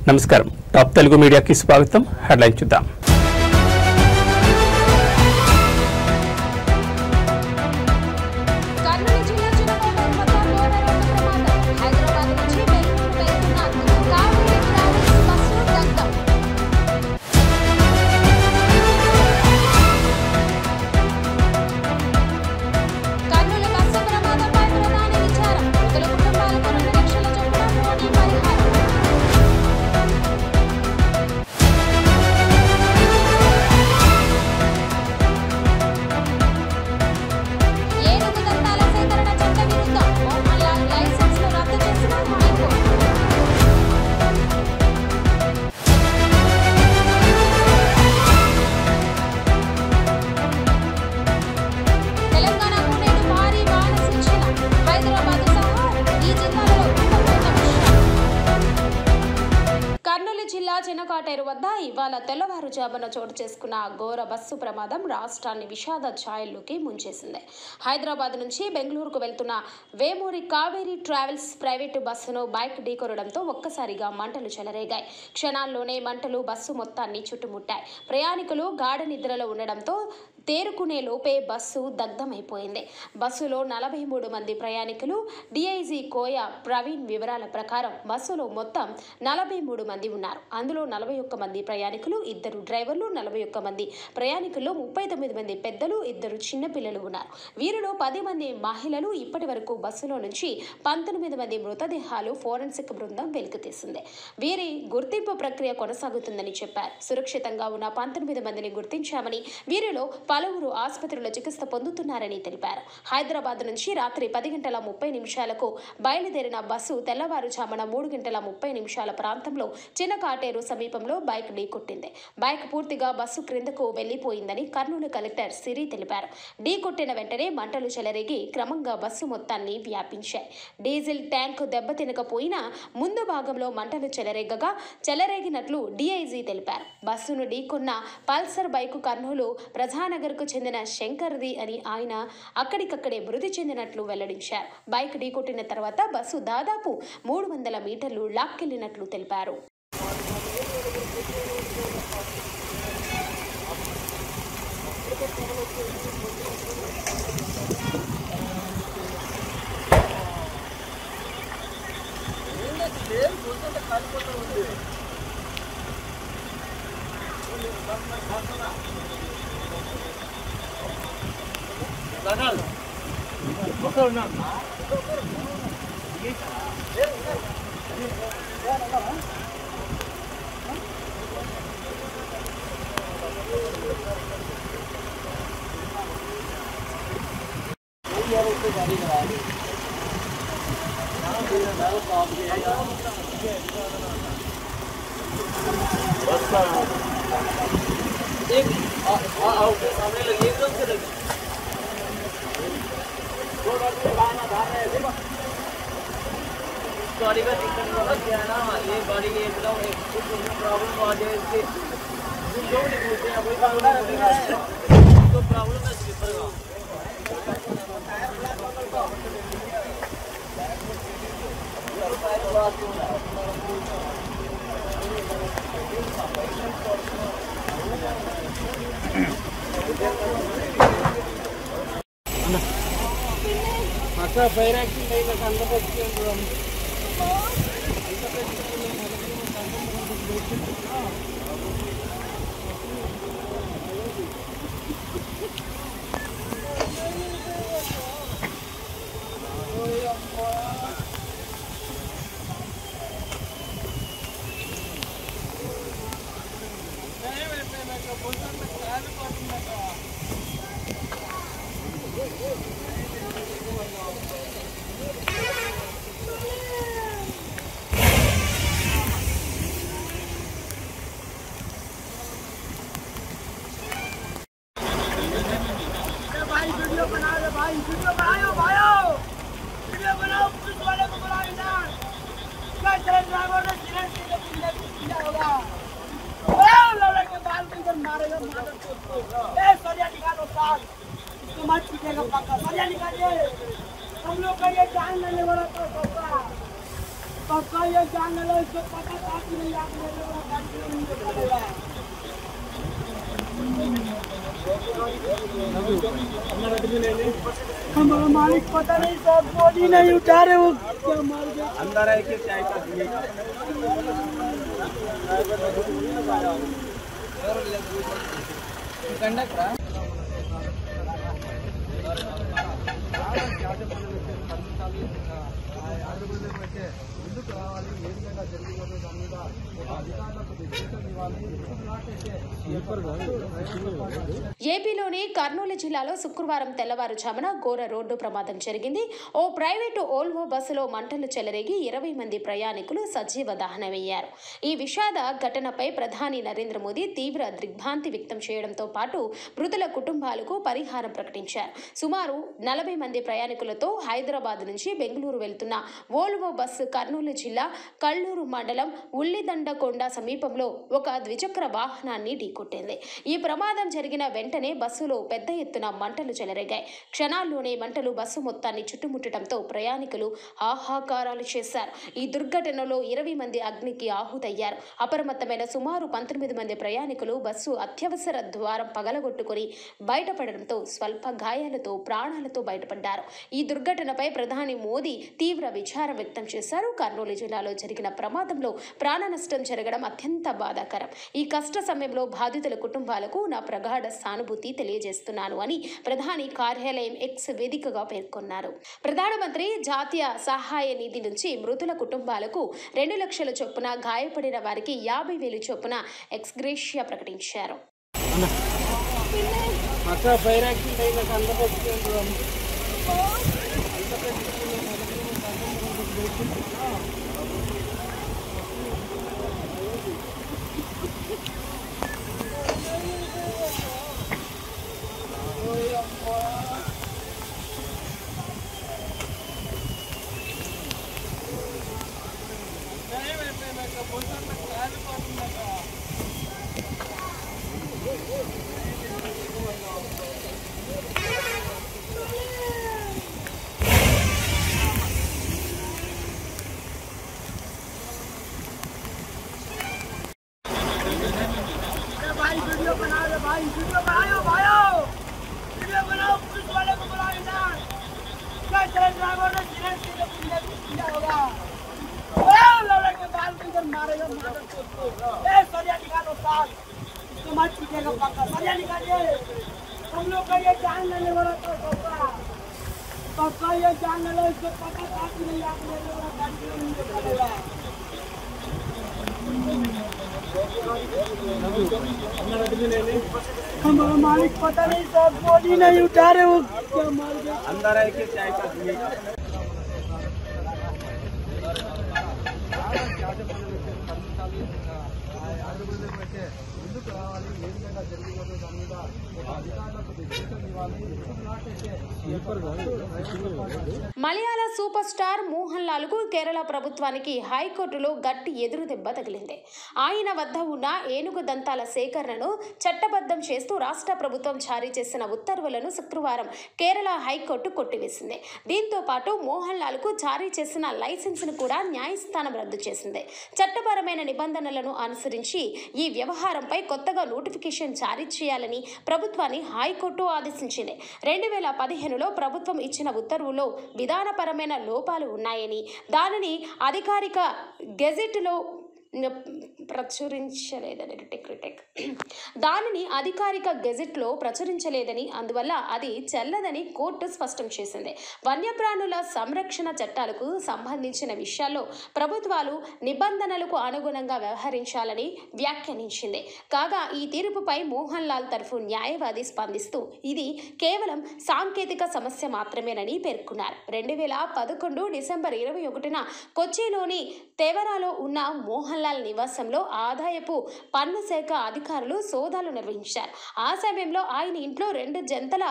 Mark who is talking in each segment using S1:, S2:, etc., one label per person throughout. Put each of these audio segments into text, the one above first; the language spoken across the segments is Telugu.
S1: నమస్కారం టాప్ తెలుగు మీడియాకి స్వాగతం. హెడ్లైన్ చూద్దాం.
S2: చినకాటేరు వద్ద ఇవాళ తెల్లవారుజామున చోటు చేసుకున్న ఘోర బస్సు ప్రమాదం రాష్ట్రాన్ని విషాద ఛాయల్లోకి ముంచేసింది. హైదరాబాద్ నుంచి బెంగళూరుకు వెళ్తున్న వేమూరి కావేరీ ట్రావెల్స్ ప్రైవేటు బస్సును బైక్ ఢీకొనడంతో ఒక్కసారిగా మంటలు చెలరేగాయి. క్షణాల్లోనే మంటలు బస్సు మొత్తాన్ని చుట్టుముట్టాయి. ప్రయాణికులు గాఢ నిద్రలో ఉండడంతో తేరుకునే లోపే బస్సు దగ్ధమైపోయింది. బస్సులో 43 మంది ప్రయాణికులు. డిఐజీ కోయ ప్రవీణ్ వివరాల ప్రకారం బస్సులో మొత్తం 43 మంది ఉన్నారు. అందులో 41 మంది ప్రయాణికులు, 2 డ్రైవర్లు, 41 మంది ప్రయాణికుల్లో 39 మంది పెద్దలు, 2 చిన్నపిల్లలు ఉన్నారు. వీరిలో 10 మంది మహిళలు. ఇప్పటి వరకు బస్సులో నుంచి 19 మంది మృతదేహాలు ఫోరెన్సిక్ బృందం వెలికితీసింది. వీరి గుర్తింపు ప్రక్రియ కొనసాగుతుందని చెప్పారు. సురక్షితంగా ఉన్న 19 మందిని గుర్తించామని, వీరిలో పలువురు ఆసుపత్రిలో చికిత్స పొందుతున్నారని తెలిపారు. హైదరాబాద్ నుంచి రాత్రి 10:30 బయలుదేరిన బస్సు తెల్లవారుజామున 3:30 ప్రాంతంలో చినకాటేరు సమీపంలో బైక్ ఢీకొట్టింది. బైక్ పూర్తిగా బస్సు క్రిందకు వెళ్లిపోయిందని కర్నూలు కలెక్టర్ సిరి తెలిపారు. ఢీకొట్టిన వెంటనే మంటలు చెలరేగి క్రమంగా బస్సు మొత్తాన్ని వ్యాపించాయి. డీజిల్ ట్యాంక్ దెబ్బతినకపోయినా ముందు భాగంలో మంటలు చెలరేగినట్లు డిఐజీ తెలిపారు. బస్సును ఢీకొన్న పల్సర్ బైకు కర్నూలు ప్రజానగర్కు చెందిన శంకర్ది అని ఆయన అక్కడికక్కడే మృతి చెందినట్లు వెల్లడించారు. బైక్ ఢీకొట్టిన తర్వాత బస్సు దాదాపు 300 మీటర్లు లాక్కెళ్లినట్లు తెలిపారు.
S3: गाड़ी का दिक्कत वाला क्या है ना, ये गाड़ी के एकदम प्रॉब्लम आ जाए इसके जो नहीं पूछते हैं कोई तो प्रॉब्लम है स्लीपर का। ఫైర్ యాక్సిడెంట్ అయితే సందర్భం मत पीटेगा पक्का, बढ़िया निकालिए। हम लोग का ये जान लेने वाला तो पक्का ये जान लो इसको पता था कि नहीं आप ले लो गाड़ी नहीं चलेगा हमारा मालिक पता नहीं सब बॉडी नहीं उठा रहे वो क्या मार गया अंदर है कि चाय का कंडक्टर
S2: ఏపీలోని కర్నూలు జిల్లాలో శుక్రవారం తెల్లవారుజామున ఘోర రోడ్డు ప్రమాదం జరిగింది. ఓ ప్రైవేటు ఓల్వో బస్సులో మంటలు చెలరేగి 20 మంది ప్రయాణికులు సజీవ దహనమయ్యారు. ఈ విషాద ఘటనపై ప్రధాని నరేంద్ర మోదీ తీవ్ర దిగ్భ్రాంతి వ్యక్తం చేయడంతో పాటు మృతుల కుటుంబాలకు పరిహారం ప్రకటించారు. సుమారు 40 మంది ప్రయాణికులతో హైదరాబాద్ నుంచి బెంగళూరు వెళ్తున్న ఓల్వో బస్సు కర్నూలు జిల్లా కల్లూరు మండలం ఉల్లిదండకొండ సమీపంలో ఒక ద్విచక్ర వాహనాన్ని ఢీకొట్టింది. ఈ ప్రమాదం జరిగిన వెంటనే బస్సులో పెద్ద ఎత్తున మంటలు చెలరేగాయి. క్షణాల్లోనే మంటలు బస్సు మొత్తాన్ని చుట్టుముట్టడంతో ప్రయాణికులు ఆహాకారాలు చేశారు. ఈ దుర్ఘటనలో 20 మంది అగ్నికి ఆహుతయ్యారు. అప్రమత్తమైన సుమారు 19 మంది ప్రయాణికులు బస్సు అత్యవసర ద్వారం పగలగొట్టుకుని బయటపడడంతో స్వల్ప గాయాలతో ప్రాణాలతో బయటపడ్డారు. ఈ దుర్ఘటనపై ప్రధాని మోదీ తీవ్ర విచారం వ్యక్తం చేశారు. కర్నూలు జిల్లాలో జరిగిన ప్రమాదంలో ప్రాణ నష్టం జరగడం అత్యంత బాధాకరం. ఈ కష్ట సమయంలో బాధితుల కుటుంబాలకు నా ప్రగాఢ సానుభూతి తెలియజేస్తున్నాను అని ప్రధాని కార్యాలయం ఎక్స్ వేదికగా పేర్కొన్నారు. ప్రధానమంత్రి జాతీయ సహాయ నిధి నుంచి మృతుల కుటుంబాలకు 2 లక్షల చొప్పున, గాయపడిన వారికి 50,000 చొప్పున ఎక్స్గ్రేషియా ప్రకటించారు.
S3: हम लोग का ये जान लेने वाला तो पक्का ये जान लो इसको पता था कि नहीं आप ले लो गाड़ी नहीं चलेगा हमारा मालिक पता नहीं सब बॉडी नहीं उठा रहे वो क्या मार गया अंदर है कि चाय का
S2: మలయాళ సూపర్ స్టార్ మోహన్ లాల్ కు కేరళ ప్రభుత్వానికి హైకోర్టులో గట్టి ఎదురు దెబ్బ తగిలింది. ఆయన వద్ద ఉన్న ఏనుగు దంతాల సేకరణను చట్టబద్ధం చేస్తూ రాష్ట్ర ప్రభుత్వం జారీ చేసిన ఉత్తర్వులను శుక్రవారం కేరళ హైకోర్టు కొట్టివేసింది. దీంతో పాటు మోహన్ లాల్ కు జారీ చేసిన లైసెన్సును కూడా న్యాయస్థానం రద్దు చేసింది. చట్టపరమైన నిబంధనలను అనుసరించి ఈ వ్యవహారంపై కొత్తగా నోటిఫికేషన్ జారీ చేయాలని ప్రభుత్వాన్ని హైకోర్టు ఆదేశించింది. 2015లో ప్రభుత్వం ఇచ్చిన ఉత్తర్వుల్లో విధానపరమైన లోపాలు ఉన్నాయని, దానిని అధికారిక గెజెట్లో ప్రచురించలేదని అందువల్ల అది చెల్లదని కోర్టు స్పష్టం చేసింది. వన్యప్రాణుల సంరక్షణ చట్టాలకు సంబంధించిన విషయాల్లో ప్రభుత్వాలు నిబంధనలకు అనుగుణంగా వ్యవహరించాలని వ్యాఖ్యానించింది. కాగా ఈ తీర్పుపై మోహన్ లాల్ తరఫు న్యాయవాది స్పందిస్తూ ఇది కేవలం సాంకేతిక సమస్య మాత్రమేనని పేర్కొన్నారు. 2011 డిసెంబర్ 21న కొచ్చిలోని తెవరాలో ఉన్న మోహన్ లాల్ నివాసంలో ఆదాయపు పన్ను శాఖ అధికారులు సోదాలు నిర్వహించారు. ఆ సమయంలో ఆయన ఇంట్లో 2 జంతల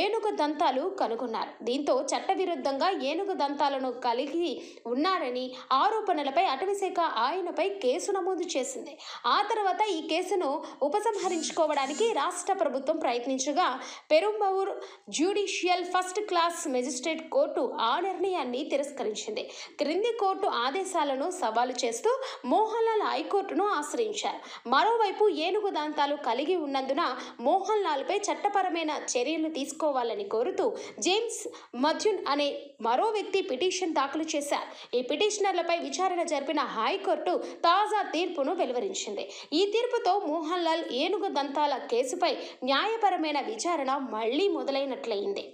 S2: ఏనుగు దంతాలు కనుగొన్నారు. దీంతో చట్టవిరుద్ధంగా ఏనుగు దంతాలను కలిగి ఉన్నారని ఆరోపణలపై అటవీశాఖ ఆయనపై కేసు నమోదు చేసింది. ఆ తర్వాత ఈ కేసును ఉపసంహరించుకోవడానికి రాష్ట్ర ప్రభుత్వం ప్రయత్నించగా Perumbavoor judicial first class magistrate court ఆ నిర్ణయాన్ని తిరస్కరించింది. క్రింది కోర్టు ఆదేశాలను సవాలు చేస్తూ మోహన్ లాల్ హైకోర్టును ఆశ్రయించారు. మరోవైపు ఏనుగు దంతాలు కలిగి ఉన్నందున మోహన్ లాల్ పై చట్టపరమైన చర్యలు తీసుకోవాలని కోరుతూ జేమ్స్ మథ్యూన్ అనే మరో వ్యక్తి పిటిషన్ దాఖలు చేశారు. ఈ పిటిషనర్లపై విచారణ జరిపిన హైకోర్టు తాజా తీర్పును వెలువరించింది. ఈ తీర్పుతో మోహన్ లాల్ ఏనుగు దంతాల కేసుపై న్యాయపరమైన విచారణ మళ్లీ మొదలైనట్లయింది.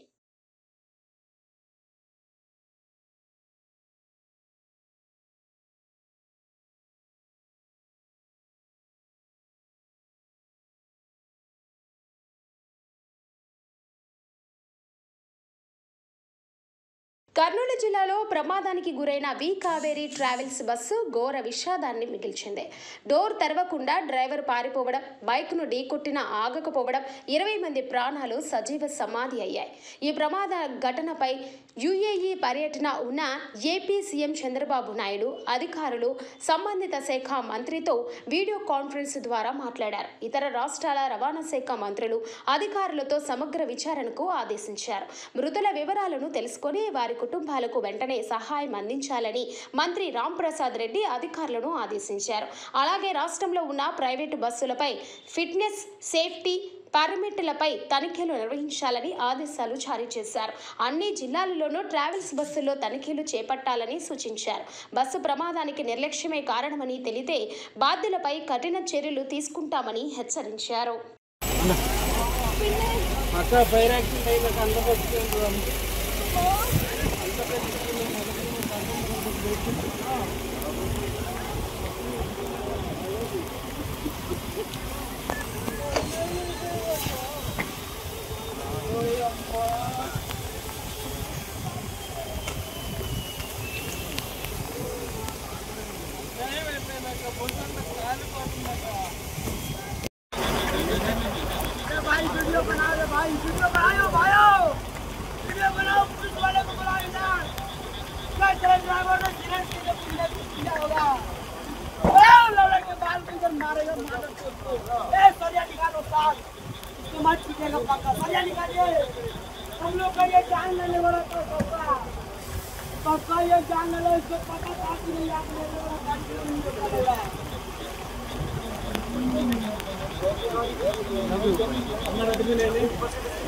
S2: కర్నూలు జిల్లాలో ప్రమాదానికి గురైన వి కావేరీ ట్రావెల్స్ బస్సు ఘోర విషాదాన్ని మిగిల్చింది. డోర్ తెరవకుండా డ్రైవర్ పారిపోవడం, బైక్ను ఢీకొట్టిన ఆగకపోవడం 20 మంది ప్రాణాలు సజీవ సమాధి అయ్యాయి. ఈ ప్రమాద ఘటనపై యుఏఈ పర్యటన ఉన్న ఏపీ సీఎం చంద్రబాబు నాయుడు అధికారులు సంబంధిత శాఖ మంత్రితో వీడియో కాన్ఫరెన్స్ ద్వారా మాట్లాడారు. ఇతర రాష్ట్రాల రవాణా శాఖ మంత్రులు అధికారులతో సమగ్ర విచారణకు ఆదేశించారు. మృతుల వివరాలను తెలుసుకొని వారి కుటుంబాలకు వెంటనే సహాయం అందించాలని మంత్రి రాంప్రసాద్ రెడ్డి అధికారులను ఆదేశించారు. అలాగే రాష్ట్రంలో ఉన్న ప్రైవేటు బస్సులపై ఫిట్నెస్, సేఫ్టీ పర్మిట్లపై తనిఖీలు నిర్వహించాలని ఆదేశాలు జారీ చేశారు. అన్ని జిల్లాలలోనూ ట్రావెల్స్ బస్సుల్లో తనిఖీలు చేపట్టాలని సూచించారు. బస్సు ప్రమాదానికి నిర్లక్ష్యమే కారణమని తెలితే బాధ్యులపై కఠిన చర్యలు తీసుకుంటామని హెచ్చరించారు.
S4: हम लोग का ये जान लेने वाला तो पापा ये जान ले इसको पता था कि नहीं आप लेने वाला गाड़ी नहीं चलेगा।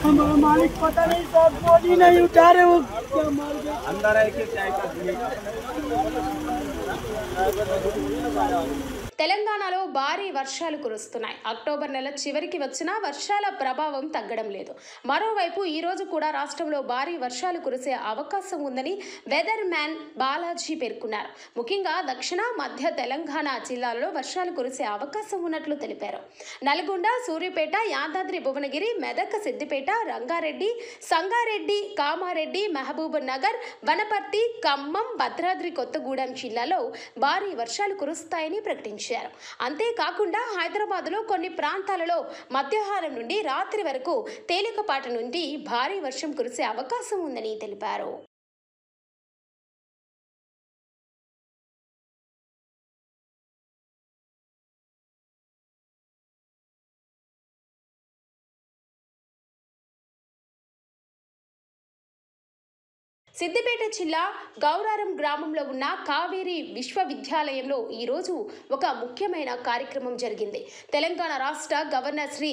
S4: हमारा मालिक पता नहीं सब बॉडी नहीं उठा रहे वो क्या मार गया अंदर है कि चाय का
S2: తెలంగాణలో భారీ వర్షాలు కురుస్తున్నాయి. అక్టోబర్ నెల చివరికి వచ్చినా వర్షాల ప్రభావం తగ్గడం లేదు. మరోవైపు ఈ రోజు కూడా రాష్ట్రంలో భారీ వర్షాలు కురిసే అవకాశం ఉందని వెదర్ మ్యాన్ బాలాజీ పేర్కొన్నారు. ముఖ్యంగా దక్షిణ మధ్య తెలంగాణ జిల్లాలలో వర్షాలు కురిసే అవకాశం ఉన్నట్లు తెలిపారు. నల్గొండ, సూర్యాపేట, యాదాద్రి భువనగిరి, మెదక్, సిద్దిపేట, రంగారెడ్డి, సంగారెడ్డి, కామారెడ్డి, మహబూబ్ నగర్, వనపర్తి, ఖమ్మం, భద్రాద్రి కొత్తగూడెం జిల్లాలో భారీ వర్షాలు కురుస్తాయని ప్రకటించారు. అంతేకాకుండా హైదరాబాద్లో కొన్ని ప్రాంతాలలో మధ్యాహ్నం నుండి రాత్రి వరకు తేలికపాటి నుండి భారీ వర్షం కురిసే అవకాశం ఉందని తెలిపారు. సిద్దిపేట జిల్లా గౌరారం గ్రామంలో ఉన్న కావేరీ విశ్వవిద్యాలయంలో ఈరోజు ఒక ముఖ్యమైన కార్యక్రమం జరిగింది. తెలంగాణ రాష్ట్ర గవర్నర్ శ్రీ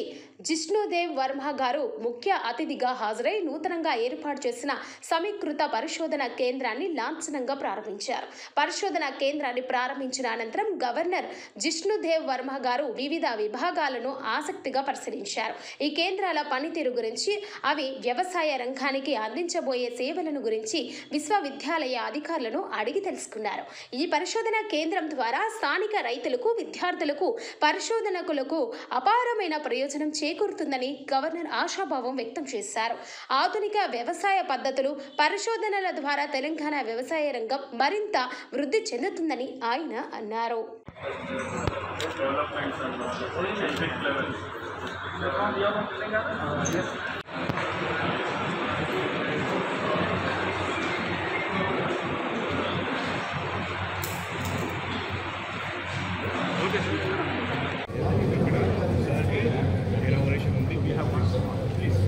S2: జిష్ణుదేవ్ వర్మ గారు ముఖ్య అతిథిగా హాజరై నూతనంగా ఏర్పాటు చేసిన సమీకృత పరిశోధన కేంద్రాన్ని లాంఛనంగా ప్రారంభించారు. పరిశోధన కేంద్రాన్ని ప్రారంభించిన అనంతరం గవర్నర్ జిష్ణుదేవ్ వర్మ గారు వివిధ విభాగాలను ఆసక్తిగా పరిశీలించారు. ఈ కేంద్రాల పనితీరు గురించి, అవి వ్యవసాయ రంగానికి అందించబోయే సేవలను గురించి గురించి విశ్వవిద్యాలయ అధికారులను అడిగి తెలుసుకున్నారు. ఈ పరిశోధన కేంద్రం ద్వారా స్థానిక రైతులకు, విద్యార్థులకు, పరిశోధకులకు అపారమైన ప్రయోజనం చేకూరుతుందని గవర్నర్ ఆశాభావం వ్యక్తం చేశారు. ఆధునిక వ్యవసాయ పద్ధతులు, పరిశోధనల ద్వారా తెలంగాణ వ్యవసాయ రంగం మరింత వృద్ధి చెందుతుందని ఆయన అన్నారు.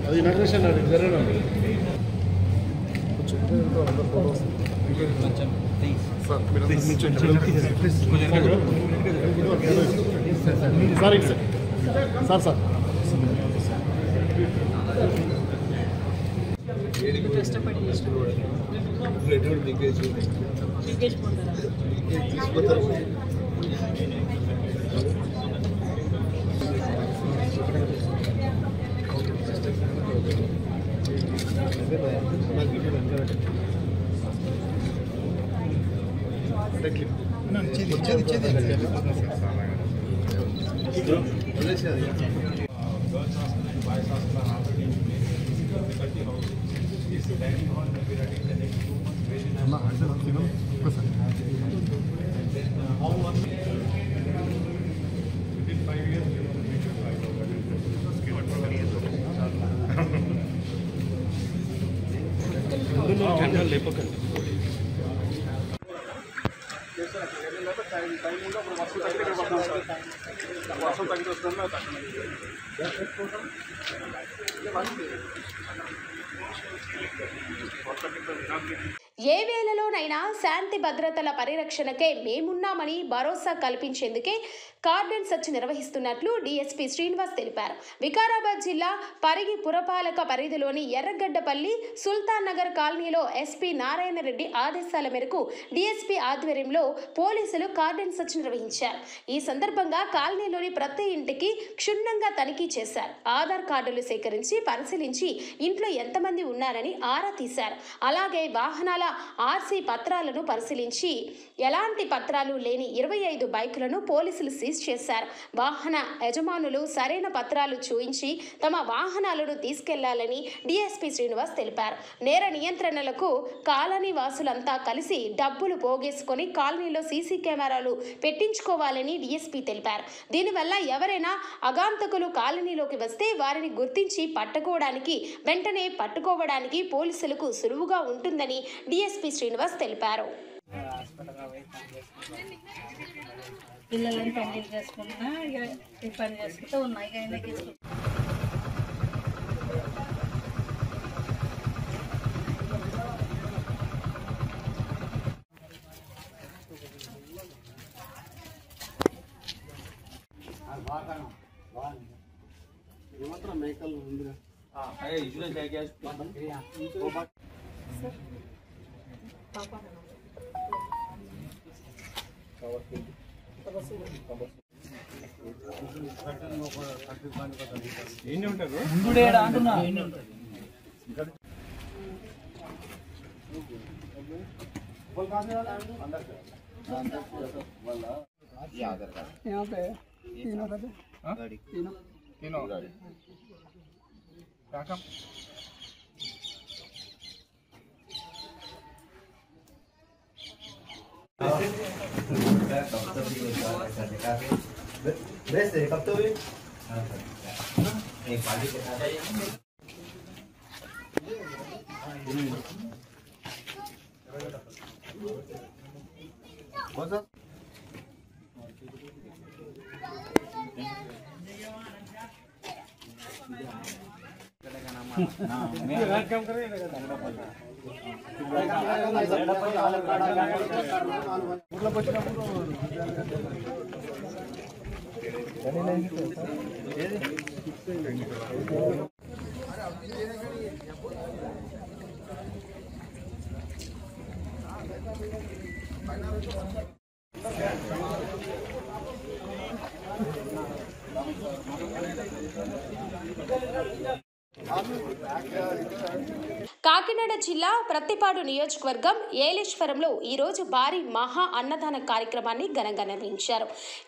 S5: అది నరేషన్ జరగడం సార్ సార్ ఏ వేళలోనైనా శాంతి భద్రతల పరిరక్షణకే మేమున్నామని భరోసా కల్పించేందుకే కార్డన్ సెర్చ్ నిర్వహిస్తున్నట్లు డీఎస్పీ శ్రీనివాస్ తెలిపారు. వికారాబాద్ జిల్లా పరిగి పురపాలక పరిధిలోని ఎర్రగడ్డపల్లి సుల్తాన్ నగర్ కాలనీలో ఎస్పీ నారాయణ రెడ్డి ఆదేశాల మేరకు డీఎస్పీ ఆధ్వర్యంలో పోలీసులు కార్డన్ సెర్చ్ నిర్వహించారు. ఈ సందర్భంగా కాలనీలోని ప్రతి ఇంటికి క్షుణ్ణంగా తనిఖీ చేశారు. ఆధార్ కార్డులు సేకరించి పరిశీలించి ఇంట్లో ఎంతమంది ఉన్నారని ఆరా తీశారు. అలాగే వాహనాల ఆర్సీ పత్రాలను పరిశీలించి ఎలాంటి పత్రాలు లేని 25 బైకులను పోలీసులు సీజ్ చేశారు. వాహన యజమానులు సరైన పత్రాలు చూయించి తమ వాహనాలను తీసుకెళ్లాలని డీఎస్పీ శ్రీనివాస్ తెలిపారు. నేర నియంత్రణలకు కాలనీ వాసులంతా కలిసి డబ్బులు పోగేసుకొని కాలనీలో సీసీ కెమెరాలు పెట్టించుకోవాలని డీఎస్పీ తెలిపారు. దీనివల్ల ఎవరైనా అగాంతకులు కాలనీలోకి వస్తే వారిని గుర్తించి వెంటనే పట్టుకోవడానికి పోలీసులకు సులువుగా ఉంటుందని డీఎస్పీ శ్రీనివాస్ తెలిపారు.
S6: పిల్లలను పని చేసుకుంటున్నా ఇక పని చేసుకుంటూ ఉన్నాయి.
S5: ఏమాత్రం మేకలు ఉందిరా
S3: ఎన్ని ఉంటారు
S7: कब तो एक पार्टी के साथ कौन सा
S3: काम कर
S2: కాగా
S5: కాకినాడ జిల్లా ప్రత్తిపాడు నియోజకవర్గం ఏలేశ్వరంలో ఈరోజు భారీ మహా అన్నదాన కార్యక్రమాన్ని ఘనంగా నిర్వహించారు.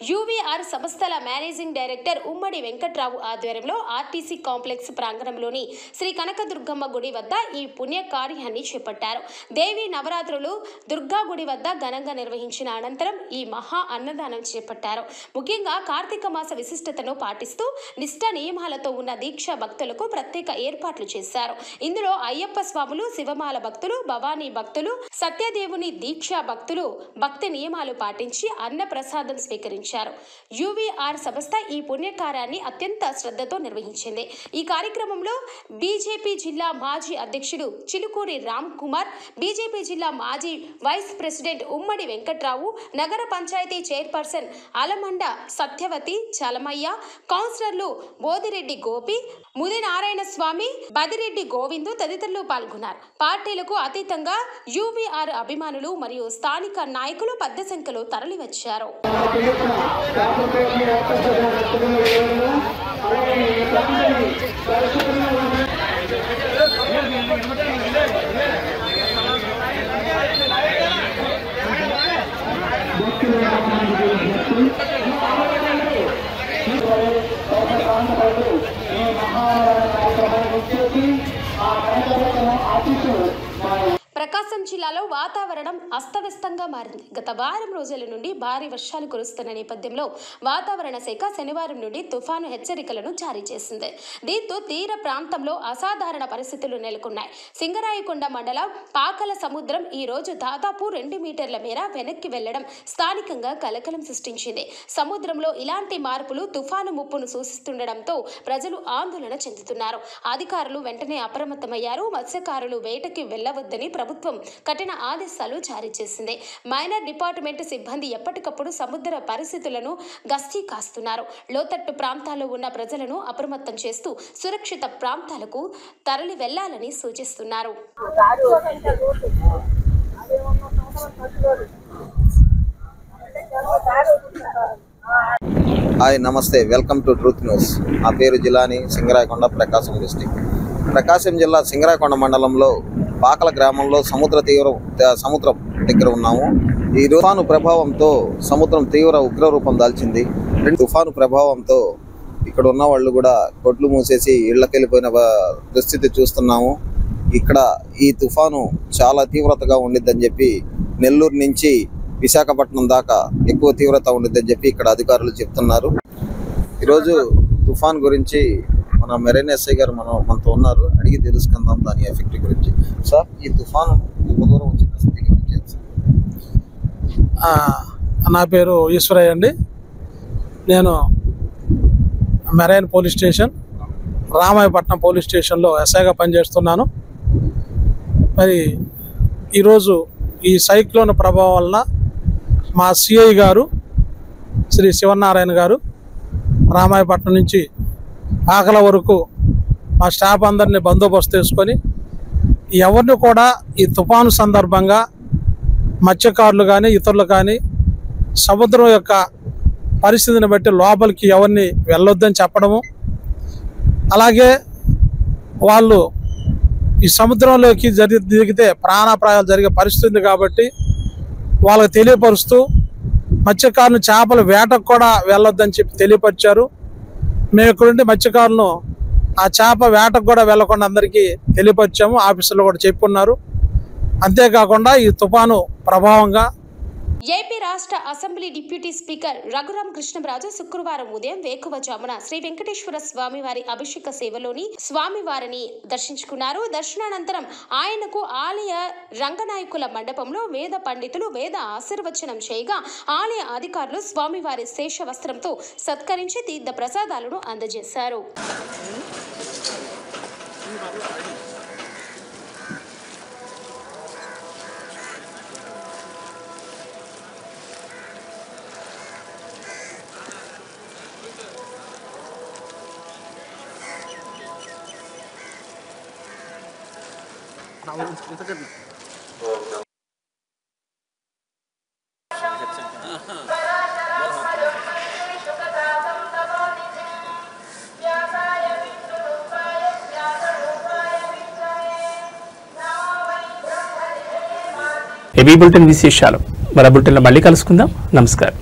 S5: యూవీఆర్ సంస్థల మేనేజింగ్ డైరెక్టర్ ఉమ్మడి వెంకట్రావు ఆధ్వర్యంలో ఆర్టీసీ కాంప్లెక్స్ ప్రాంగణంలోని శ్రీ కనకదుర్గమ్మ గుడి వద్ద ఈ పుణ్య కార్యాన్ని చేపట్టారు. దేవి నవరాత్రులు దుర్గా గుడి వద్ద ఘనంగా నిర్వహించిన అనంతరం ఈ మహా అన్నదానం చేపట్టారు. ముఖ్యంగా కార్తీక మాస విశిష్టతను పాటిస్తూ నిష్ఠ నియమాలతో ఉన్న దీక్షా భక్తులకు ప్రత్యేక ఏర్పాట్లు చేశారు. ఇందులో అయ్యప్ప స్వాములు, శివమాల భక్తులు, భవానీ భక్తులు, సత్యదేవుని దీక్షా భక్తులు భక్తి నియమాలు పాటించి అన్న ప్రసాదం స్వీకరించారు. యూవీఆర్ సంస్థ ఈ పుణ్యకార్యాన్ని అత్యంత శ్రద్ధతో నిర్వహించింది. ఈ కార్యక్రమంలో బీజేపీ జిల్లా మాజీ అధ్యక్షుడు చిలుకూరి రామ్ కుమార్, బీజేపీ జిల్లా మాజీ వైస్ ప్రెసిడెంట్ ఉమ్మడి వెంకట్రావు, నగర పంచాయతీ చైర్పర్సన్ అలమండ సత్యవతి, చలమయ్య, కౌన్సిలర్లు బోదిరెడ్డి గోపి, ముది నారాయణ స్వామి, బదిరెడ్డి గోవిందు తదితరులు పాల్గొన్నారు. పార్టీలకు అతీతంగా యూవీఆర్ అభిమానులు మరియు స్థానిక నాయకులు పెద్ద సంఖ్యలో తరలివచ్చారు. ప్రకాశం జిల్లాలో వాతావరణం అస్తవ్యస్తంగా మారింది. గత వారం రోజుల నుండి భారీ వర్షాలు కురుస్తున్న నేపథ్యంలో వాతావరణ శాఖ శనివారం నుండి తుఫాను హెచ్చరికలను జారీ చేసింది. దీంతో తీర ప్రాంతంలో అసాధారణ పరిస్థితులు నెలకొన్నాయి. సింగరాయకొండ మండలం పాకల సముద్రం ఈ రోజు దాదాపు 2 మీటర్ల మేర వెనక్కి వెళ్లడం స్థానికంగా కలకలం సృష్టించింది. సముద్రంలో ఇలాంటి మార్పులు తుఫాను ముప్పును సూచిస్తుండటంతో ప్రజలు ఆందోళన చెందుతున్నారు. అధికారులు వెంటనే అప్రమత్తమయ్యారు. మత్స్యకారులు వేటకి వెళ్లవద్దని ప్రభుత్వం కఠిన ఆదేశాలు జారీ చేసింది. మైనర్ డిపార్ట్మెంట్ సిబ్బంది ఎప్పటికప్పుడు సముద్ర పరిస్థితులను గస్తీ కాస్తున్నారు. లోతట్టు ప్రాంతాల్లో ఉన్న ప్రజలను అప్రమత్తం చేస్తూ సురక్షిత ప్రాంతాలకు తరలి వెళ్లాలని సూచిస్తున్నారు.
S8: హాయ్, నమస్తే, వెల్కమ్ టు ట్రూత్ న్యూస్. నా పేరు జిలాని, సింగరాయకొండ, ప్రకాశం డిస్టిక్. ప్రకాశం జిల్లా సింగరాయకొండ మండలంలో పాకల గ్రామంలో సముద్రం దగ్గర ఉన్నాము. ఈ తుఫాను ప్రభావంతో సముద్రం తీవ్ర ఉగ్రరూపం దాల్చింది. తుఫాను ప్రభావంతో ఇక్కడ ఉన్న వాళ్ళు కూడా కొట్లు మూసేసి ఇళ్లకెళ్ళిపోయిన పరిస్థితి చూస్తున్నాము. ఇక్కడ ఈ తుఫాను చాలా తీవ్రతగా ఉండిద్దని చెప్పి నెల్లూరు నుంచి విశాఖపట్నం దాకా ఎక్కువ తీవ్రత ఉండిద్దని చెప్పి ఇక్కడ అధికారులు చెప్తున్నారు. ఈరోజు తుఫాన్ గురించి మన మెరైన్ ఎస్ఐ గారు మనతో ఉన్నారు, అడిగి తెలుసుకుందాం దాని ఎఫెక్ట్ గురించి. సార్, ఈ తుఫాను ఎంత దూరం వచ్చింది?
S9: నా పేరు ఈశ్వరయ్య అండి. నేను marine police station, Ramayapatnam police స్టేషన్లో ఎస్ఐగా పనిచేస్తున్నాను. మరి ఈరోజు ఈ సైక్లోన్ ప్రభావం వలన మా సిఐ గారు శ్రీ శివనారాయణ గారు రామాయపట్నం నుంచి పాకల వరకు మా స్టాఫ్ అందరినీ బందోబస్తు చేసుకొని ఎవరిని కూడా ఈ తుఫాను సందర్భంగా మత్స్యకారులు కానీ ఇతరులు కానీ సముద్రం యొక్క పరిస్థితిని బట్టి లోపలికి ఎవరిని వెళ్ళొద్దని చెప్పడము, అలాగే వాళ్ళు ఈ సముద్రంలోకి దిగితే ప్రాణాపాయాలు జరిగే పరిస్థితి కాబట్టి వాళ్ళకి తెలియపరుస్తూ మత్స్యకారులు చేపల వేటకు కూడా వెళ్ళొద్దని చెప్పి తెలియపరిచారు. మేము ఇక్కడుండి మత్స్యకారులను ఆ చేప వేటకు కూడా వెళ్లకుండా అందరికీ తెలియపరిచాము. ఆఫీసులో కూడా చెప్పున్నారు. అంతేకాకుండా ఈ తుఫాను ప్రభావంగా
S5: ఏపీ రాష్ట్ర assembly deputy speaker Raghuram Krishnaraju శుక్రవారం ఉదయం వేకువజామున శ్రీ వెంకటేశ్వర స్వామివారి అభిషేక సేవలోని స్వామివారిని దర్శించుకున్నారు. దర్శనానంతరం ఆయనకు ఆలయ రంగనాయకుల మండపంలో వేద పండితులు వేద ఆశీర్వచనం చేయగా ఆలయ అధికారులు స్వామివారి శేష వస్త్రంతో సత్కరించి తీర్థ ప్రసాదాలను అందజేశారు.
S1: ఏబీ బులెటిన్ విశేషాలు మరో బులెటిన్లో మళ్ళీ కలుసుకుందాం. నమస్కారం.